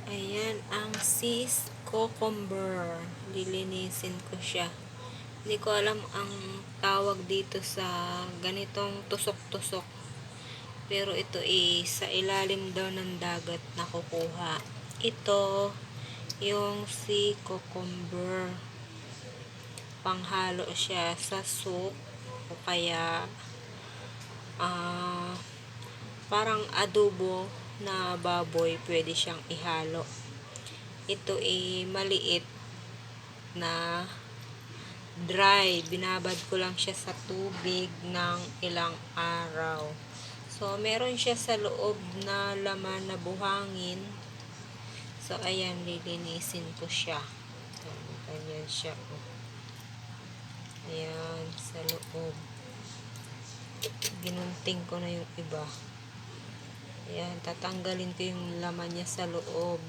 Ayan, ang sis cucumber. Lilinisin ko siya. Hindi ko alam ang tawag dito sa ganitong tusok-tusok. Pero ito sa ilalim daw ng dagat nakukuha. Ito, yung sea cucumber. Panghalo siya sa soup o kaya parang adobo na baboy, pwede siyang ihalo. Ito maliit na dry. Binabad ko lang siya sa tubig ng ilang araw. So, meron siya sa loob na laman na buhangin. So, ayan, lilinisin ko siya. Ayan siya. Ayan, sa loob. Ginunting ko na yung iba. Ayan, tatanggalin ko yung laman niya sa loob.